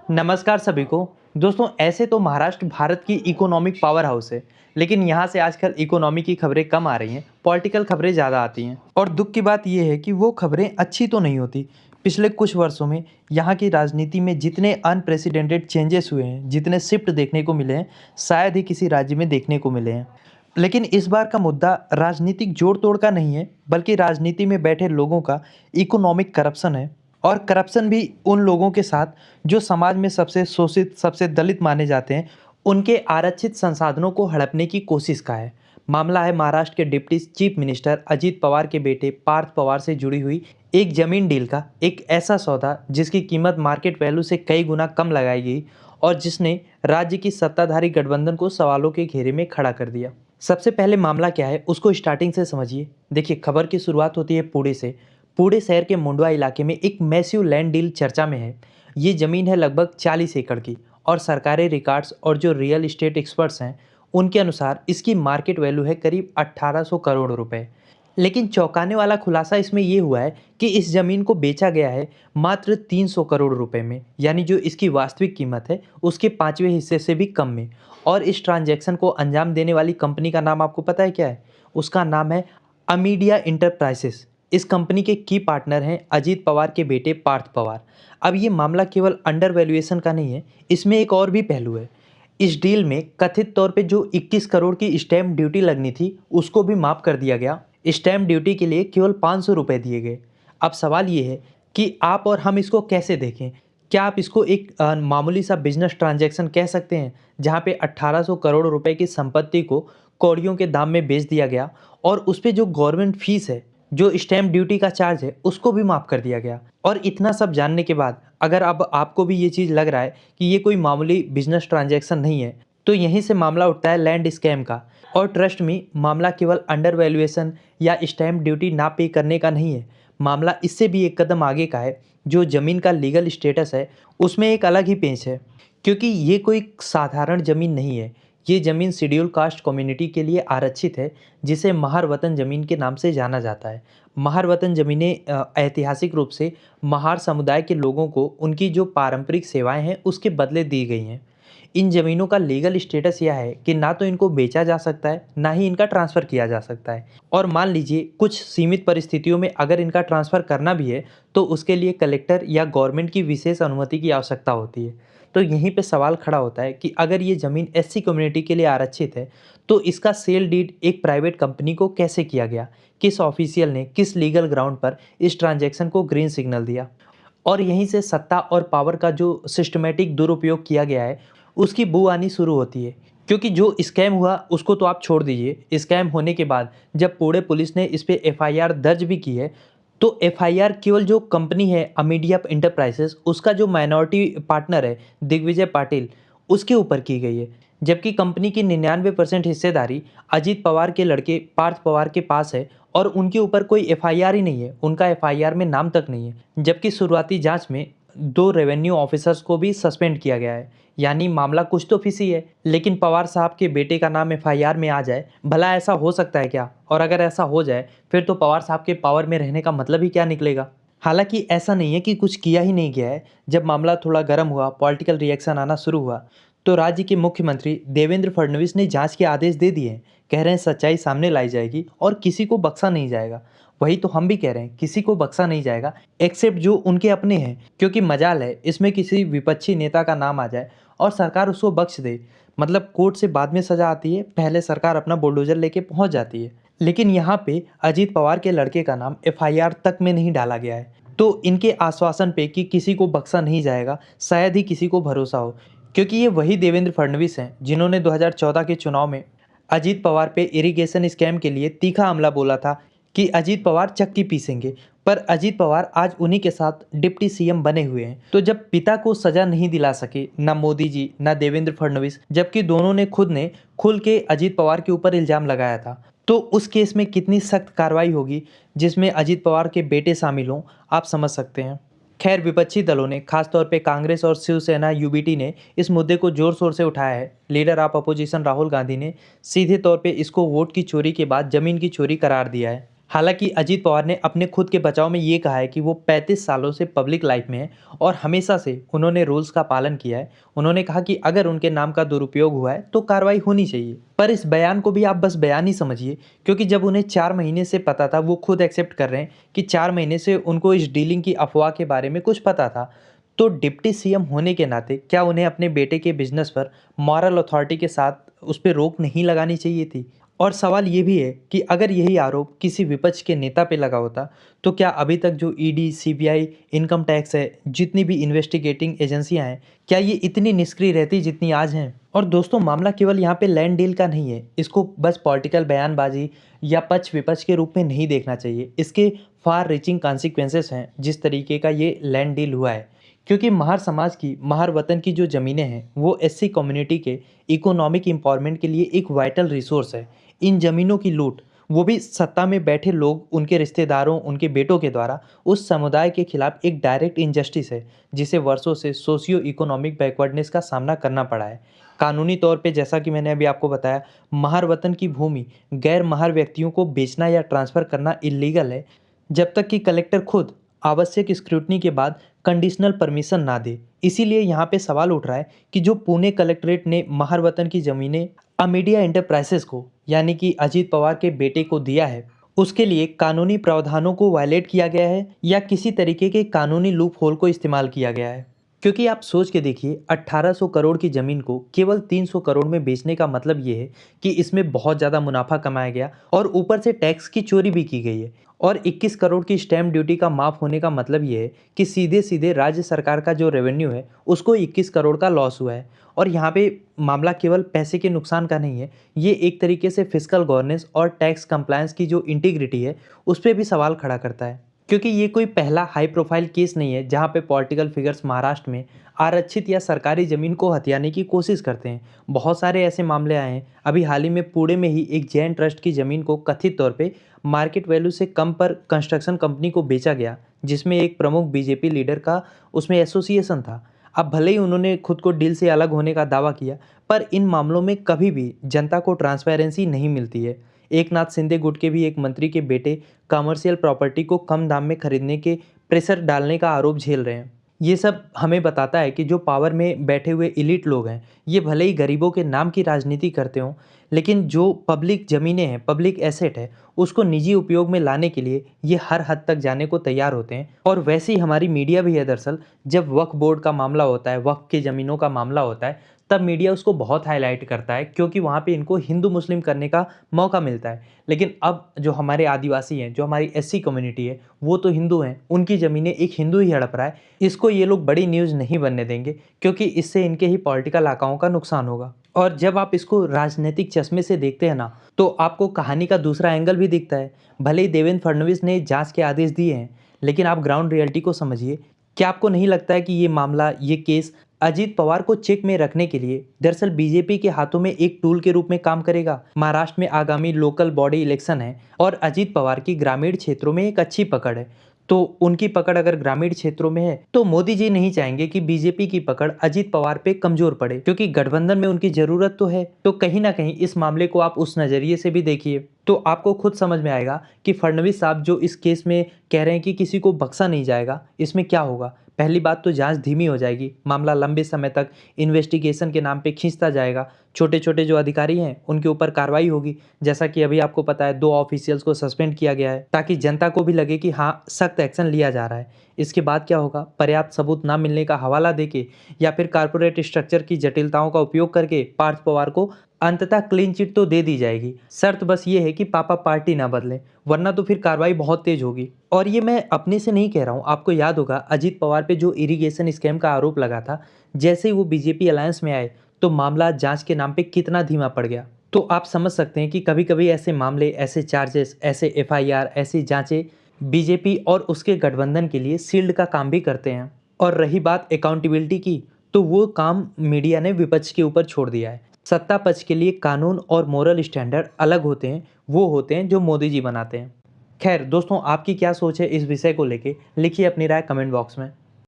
नमस्कार सभी को। दोस्तों, ऐसे तो महाराष्ट्र भारत की इकोनॉमिक पावर हाउस है, लेकिन यहाँ से आजकल इकोनॉमी की खबरें कम आ रही हैं, पॉलिटिकल खबरें ज़्यादा आती हैं। और दुख की बात यह है कि वो खबरें अच्छी तो नहीं होती। पिछले कुछ वर्षों में यहाँ की राजनीति में जितने अनप्रेसिडेंटेड चेंजेस हुए हैं, जितने शिफ्ट देखने को मिले हैं, शायद ही किसी राज्य में देखने को मिले हैं। लेकिन इस बार का मुद्दा राजनीतिक जोड़ तोड़ का नहीं है, बल्कि राजनीति में बैठे लोगों का इकोनॉमिक करप्शन है। और करप्शन भी उन लोगों के साथ जो समाज में सबसे शोषित, सबसे दलित माने जाते हैं, उनके आरक्षित संसाधनों को हड़पने की कोशिश का है। मामला है महाराष्ट्र के deputy chief minister Ajit Pawar के बेटे पार्थ पवार से जुड़ी हुई एक जमीन डील का। एक ऐसा सौदा जिसकी कीमत मार्केट वैल्यू से कई गुना कम लगाई गई और जिसने राज्य की सत्ताधारी गठबंधन को सवालों के घेरे में खड़ा कर दिया। सबसे पहले मामला क्या है उसको स्टार्टिंग से समझिए। देखिए, खबर की शुरुआत होती है पुणे से। पुणे शहर के मुंडवा इलाके में एक मैसिव लैंड डील चर्चा में है। ये ज़मीन है लगभग 40 एकड़ की और सरकारी रिकॉर्ड्स और जो रियल इस्टेट एक्सपर्ट्स हैं उनके अनुसार इसकी मार्केट वैल्यू है करीब 1800 करोड़ रुपए। लेकिन चौंकाने वाला खुलासा इसमें ये हुआ है कि इस ज़मीन को बेचा गया है मात्र 300 करोड़ रुपए में, यानी जो इसकी वास्तविक कीमत है उसके पाँचवें हिस्से से भी कम में। और इस ट्रांजैक्शन को अंजाम देने वाली कंपनी का नाम आपको पता है क्या है? उसका नाम है अमीडिया इंटरप्राइजेस। इस कंपनी के की पार्टनर हैं अजीत पवार के बेटे पार्थ पवार। अब ये मामला केवल अंडर वैल्यूएशन का नहीं है, इसमें एक और भी पहलू है। इस डील में कथित तौर पे जो 21 करोड़ की स्टैम्प ड्यूटी लगनी थी उसको भी माफ़ कर दिया गया। स्टैम्प ड्यूटी के लिए केवल 500 रुपये दिए गए। अब सवाल ये है कि आप और हम इसको कैसे देखें? क्या आप इसको एक मामूली सा बिजनेस ट्रांजैक्शन कह सकते हैं जहाँ पे 1800 करोड़ रुपए की संपत्ति को कौड़ियों के दाम में बेच दिया गया और उस पे जो गवर्नमेंट फीस है, जो स्टैम्प ड्यूटी का चार्ज है, उसको भी माफ़ कर दिया गया। और इतना सब जानने के बाद अगर अब आपको भी ये चीज़ लग रहा है कि ये कोई मामूली बिजनेस ट्रांजैक्शन नहीं है, तो यहीं से मामला उठता है लैंड स्कैम का। और ट्रस्ट मी, मामला केवल अंडर वैल्यूएशन या स्टैम्प ड्यूटी ना पे करने का नहीं है। मामला इससे भी एक कदम आगे का है। जो ज़मीन का लीगल स्टेटस है उसमें एक अलग ही पेंच है, क्योंकि ये कोई साधारण ज़मीन नहीं है। ये ज़मीन शेड्यूल कास्ट कम्युनिटी के लिए आरक्षित है, जिसे महार वतन ज़मीन के नाम से जाना जाता है। महार वतन ज़मीनें ऐतिहासिक रूप से महार समुदाय के लोगों को उनकी जो पारंपरिक सेवाएं हैं उसके बदले दी गई हैं। इन ज़मीनों का लीगल स्टेटस यह है कि ना तो इनको बेचा जा सकता है, ना ही इनका ट्रांसफ़र किया जा सकता है। और मान लीजिए कुछ सीमित परिस्थितियों में अगर इनका ट्रांसफ़र करना भी है तो उसके लिए कलेक्टर या गवर्नमेंट की विशेष अनुमति की आवश्यकता होती है। तो यहीं पे सवाल खड़ा होता है कि अगर ये ज़मीन एससी कम्युनिटी के लिए आरक्षित है तो इसका सेल डीड एक प्राइवेट कंपनी को कैसे किया गया? किस ऑफिशियल ने किस लीगल ग्राउंड पर इस ट्रांजैक्शन को ग्रीन सिग्नल दिया? और यहीं से सत्ता और पावर का जो सिस्टमैटिक दुरुपयोग किया गया है उसकी बू आनी शुरू होती है। क्योंकि जो स्कैम हुआ उसको तो आप छोड़ दीजिए, स्कैम होने के बाद जब पुणे पुलिस ने इस पे एफआईआर दर्ज भी की है तो एफआईआर केवल जो कंपनी है अमीडिया इंटरप्राइजेस, उसका जो माइनॉरिटी पार्टनर है दिग्विजय पाटिल, उसके ऊपर की गई है। जबकि कंपनी की 99% हिस्सेदारी अजीत पवार के लड़के पार्थ पवार के पास है और उनके ऊपर कोई एफआईआर ही नहीं है, उनका एफआईआर में नाम तक नहीं है। जबकि शुरुआती जांच में 2 रेवेन्यू ऑफिसर्स को भी सस्पेंड किया गया है। यानी मामला कुछ तो फिसी है, लेकिन पवार साहब के बेटे का नाम एफआईआर में आ जाए, भला ऐसा हो सकता है क्या? और अगर ऐसा हो जाए फिर तो पवार साहब के पावर में रहने का मतलब ही क्या निकलेगा? हालांकि ऐसा नहीं है कि कुछ किया ही नहीं गया है। जब मामला थोड़ा गर्म हुआ, पॉलिटिकल रिएक्शन आना शुरू हुआ, तो राज्य के मुख्यमंत्री देवेंद्र फडणवीस ने जांच के आदेश दे दिए हैं। कह रहे हैं सच्चाई सामने लाई जाएगी और किसी को बख्शा नहीं जाएगा। वही तो हम भी कह रहे हैं, किसी को बख्शा नहीं जाएगा एक्सेप्ट जो उनके अपने हैं। क्योंकि मजाल है इसमें किसी विपक्षी नेता का नाम आ जाए और सरकार उसको बख्श दे। मतलब कोर्ट से बाद में सजा आती है, पहले सरकार अपना बुलडोजर लेके पहुंच जाती है। लेकिन यहाँ पे अजीत पवार के लड़के का नाम एफआईआर तक में नहीं डाला गया है। तो इनके आश्वासन पे कि किसी को बख्शा नहीं जाएगा शायद ही किसी को भरोसा हो। क्योंकि ये वही देवेंद्र फडणवीस हैं जिन्होंने 2014 के चुनाव में अजीत पवार पे इरिगेशन स्कैम के लिए तीखा हमला बोला था कि अजीत पवार चक्की पीसेंगे। पर अजीत पवार आज उन्हीं के साथ डिप्टी सीएम बने हुए हैं। तो जब पिता को सजा नहीं दिला सके ना मोदी जी ना देवेंद्र फडणवीस, जबकि दोनों ने खुद ने खुल के अजीत पवार के ऊपर इल्जाम लगाया था, तो उस केस में कितनी सख्त कार्रवाई होगी जिसमें अजीत पवार के बेटे शामिल हों, आप समझ सकते हैं। खैर, विपक्षी दलों ने खासतौर पे कांग्रेस और शिवसेना यूबीटी ने इस मुद्दे को जोर शोर से उठाया है। Leader of opposition Rahul Gandhi ने सीधे तौर पे इसको वोट की चोरी के बाद जमीन की चोरी करार दिया है। हालांकि अजीत पवार ने अपने खुद के बचाव में ये कहा है कि वो 35 सालों से पब्लिक लाइफ में है और हमेशा से उन्होंने रूल्स का पालन किया है। उन्होंने कहा कि अगर उनके नाम का दुरुपयोग हुआ है तो कार्रवाई होनी चाहिए। पर इस बयान को भी आप बस बयान ही समझिए, क्योंकि जब उन्हें 4 महीने से पता था, वो खुद एक्सेप्ट कर रहे हैं कि 4 महीने से उनको इस डीलिंग की अफवाह के बारे में कुछ पता था, तो डिप्टी सीएम होने के नाते क्या उन्हें अपने बेटे के बिजनेस पर मॉरल अथॉरिटी के साथ उस पर रोक नहीं लगानी चाहिए थी? और सवाल ये भी है कि अगर यही आरोप किसी विपक्ष के नेता पे लगा होता, तो क्या अभी तक जो ईडी, सीबीआई, इनकम टैक्स है, जितनी भी इन्वेस्टिगेटिंग एजेंसियां हैं, क्या ये इतनी निष्क्रिय रहती जितनी आज हैं? और दोस्तों, मामला केवल यहाँ पे लैंड डील का नहीं है। इसको बस पॉलिटिकल बयानबाजी या पक्ष विपक्ष के रूप में नहीं देखना चाहिए। इसके फार रीचिंग कॉन्सिक्वेंसेस हैं जिस तरीके का ये लैंड डील हुआ है। क्योंकि महार समाज की, महार वतन की जो ज़मीनें हैं, वो एससी कम्युनिटी के इकोनॉमिक एम्पावरमेंट के लिए एक वाइटल रिसोर्स है। इन ज़मीनों की लूट, वो भी सत्ता में बैठे लोग, उनके रिश्तेदारों, उनके बेटों के द्वारा उस समुदाय के खिलाफ एक डायरेक्ट इनजस्टिस है, जिसे वर्षों से सोशियो इकोनॉमिक बैकवर्डनेस का सामना करना पड़ा है। कानूनी तौर पे, जैसा कि मैंने अभी आपको बताया, महार वतन की भूमि गैर महार व्यक्तियों को बेचना या ट्रांसफ़र करना इलीगल है, जब तक कि कलेक्टर खुद आवश्यक स्क्रूटनी के बाद कंडीशनल परमिशन ना दे। इसीलिए यहाँ पे सवाल उठ रहा है कि जो पुणे कलेक्ट्रेट ने महार वतन की ज़मीनें अमीडिया एंटरप्राइजेस को, यानी कि अजीत पवार के बेटे को दिया है, उसके लिए कानूनी प्रावधानों को वायलेट किया गया है या किसी तरीके के कानूनी लूप होल को इस्तेमाल किया गया है? क्योंकि आप सोच के देखिए, 1800 करोड़ की ज़मीन को केवल 300 करोड़ में बेचने का मतलब ये है कि इसमें बहुत ज़्यादा मुनाफा कमाया गया और ऊपर से टैक्स की चोरी भी की गई है। और 21 करोड़ की स्टैम्प ड्यूटी का माफ़ होने का मतलब ये है कि सीधे सीधे राज्य सरकार का जो रेवेन्यू है, उसको 21 करोड़ का लॉस हुआ है। और यहाँ पे मामला केवल पैसे के नुकसान का नहीं है, ये एक तरीके से फिस्कल गवर्नेंस और टैक्स कंप्लायंस की जो इंटीग्रिटी है, उस पर भी सवाल खड़ा करता है। क्योंकि ये कोई पहला हाई प्रोफाइल केस नहीं है जहाँ पे पॉलिटिकल फिगर्स महाराष्ट्र में आरक्षित या सरकारी ज़मीन को हथियाने की कोशिश करते हैं। बहुत सारे ऐसे मामले आए हैं। अभी हाल ही में पुणे में ही एक जैन ट्रस्ट की ज़मीन को कथित तौर पे मार्केट वैल्यू से कम पर कंस्ट्रक्शन कंपनी को बेचा गया, जिसमें एक प्रमुख बीजेपी लीडर का उसमें एसोसिएशन था। अब भले ही उन्होंने खुद को डील से अलग होने का दावा किया, पर इन मामलों में कभी भी जनता को ट्रांसपेरेंसी नहीं मिलती है। एकनाथ शिंदे गुट के भी एक मंत्री के बेटे कमर्शियल प्रॉपर्टी को कम दाम में खरीदने के प्रेशर डालने का आरोप झेल रहे हैं। ये सब हमें बताता है कि जो पावर में बैठे हुए इलीट लोग हैं, ये भले ही गरीबों के नाम की राजनीति करते हों, लेकिन जो पब्लिक ज़मीनें हैं, पब्लिक एसेट है, उसको निजी उपयोग में लाने के लिए ये हर हद तक जाने को तैयार होते हैं। और वैसे ही हमारी मीडिया भी है। दरअसल जब वक्फ बोर्ड का मामला होता है, वक्फ की ज़मीनों का मामला होता है, तब मीडिया उसको बहुत हाईलाइट करता है, क्योंकि वहाँ पे इनको हिंदू मुस्लिम करने का मौका मिलता है। लेकिन अब जो हमारे आदिवासी हैं, जो हमारी एससी कम्युनिटी है, वो तो हिंदू हैं, उनकी ज़मीनें एक हिंदू ही हड़प रहा है। इसको ये लोग बड़ी न्यूज़ नहीं बनने देंगे, क्योंकि इससे इनके ही पॉलिटिकल आकाओं का नुकसान होगा। और जब आप इसको राजनीतिक चश्मे से देखते हैं ना, तो आपको कहानी का दूसरा एंगल भी दिखता है। भले ही देवेंद्र फडणवीस ने जांच के आदेश दिए हैं, लेकिन आप ग्राउंड रियलिटी को समझिए। क्या आपको नहीं लगता है कि ये मामला, ये केस अजीत पवार को चेक में रखने के लिए दरअसल बीजेपी के हाथों में एक टूल के रूप में काम करेगा? महाराष्ट्र में आगामी लोकल बॉडी इलेक्शन है और अजीत पवार की ग्रामीण क्षेत्रों में एक अच्छी पकड़ है। तो उनकी पकड़ अगर ग्रामीण क्षेत्रों में है, तो मोदी जी नहीं चाहेंगे कि बीजेपी की पकड़ अजीत पवार पे कमजोर पड़े, क्योंकि गठबंधन में उनकी जरूरत तो है। तो कहीं ना कहीं इस मामले को आप उस नजरिए से भी देखिए, तो आपको खुद समझ में आएगा कि फडणवीस साहब जो इस केस में कह रहे हैं कि किसी को बख्शा नहीं जाएगा, इसमें क्या होगा। पहली बात तो जांच धीमी हो जाएगी, मामला लंबे समय तक इन्वेस्टिगेशन के नाम पे खींचता जाएगा, छोटे छोटे जो अधिकारी हैं उनके ऊपर कार्रवाई होगी। जैसा कि अभी आपको पता है, 2 ऑफिशियल्स को सस्पेंड किया गया है, ताकि जनता को भी लगे कि हाँ, सख्त एक्शन लिया जा रहा है। इसके बाद क्या होगा, पर्याप्त सबूत ना मिलने का हवाला देके या फिर कारपोरेट स्ट्रक्चर की जटिलताओं का उपयोग करके पार्थ पवार को अंततः क्लीन चिट तो दे दी जाएगी। शर्त बस ये है कि पापा पार्टी ना बदले, वरना तो फिर कार्रवाई बहुत तेज होगी। और ये मैं अपने से नहीं कह रहा हूँ, आपको याद होगा अजीत पवार पे जो इरिगेशन स्कैम का आरोप लगा था, जैसे ही वो बीजेपी अलायंस में आए तो मामला जांच के नाम पे कितना धीमा पड़ गया। तो आप समझ सकते हैं कि कभी कभी ऐसे मामले, ऐसे चार्जेस, ऐसे एफआईआर, ऐसी जांचें बीजेपी और उसके गठबंधन के लिए शील्ड का काम भी करते हैं। और रही बात अकाउंटेबिलिटी की, तो वो काम मीडिया ने विपक्ष के ऊपर छोड़ दिया है। सत्ता पक्ष के लिए कानून और मोरल स्टैंडर्ड अलग होते हैं, वो होते हैं जो मोदी जी बनाते हैं। खैर दोस्तों, आपकी क्या सोच है इस विषय को लेके, लिखिए अपनी राय कमेंट बॉक्स में।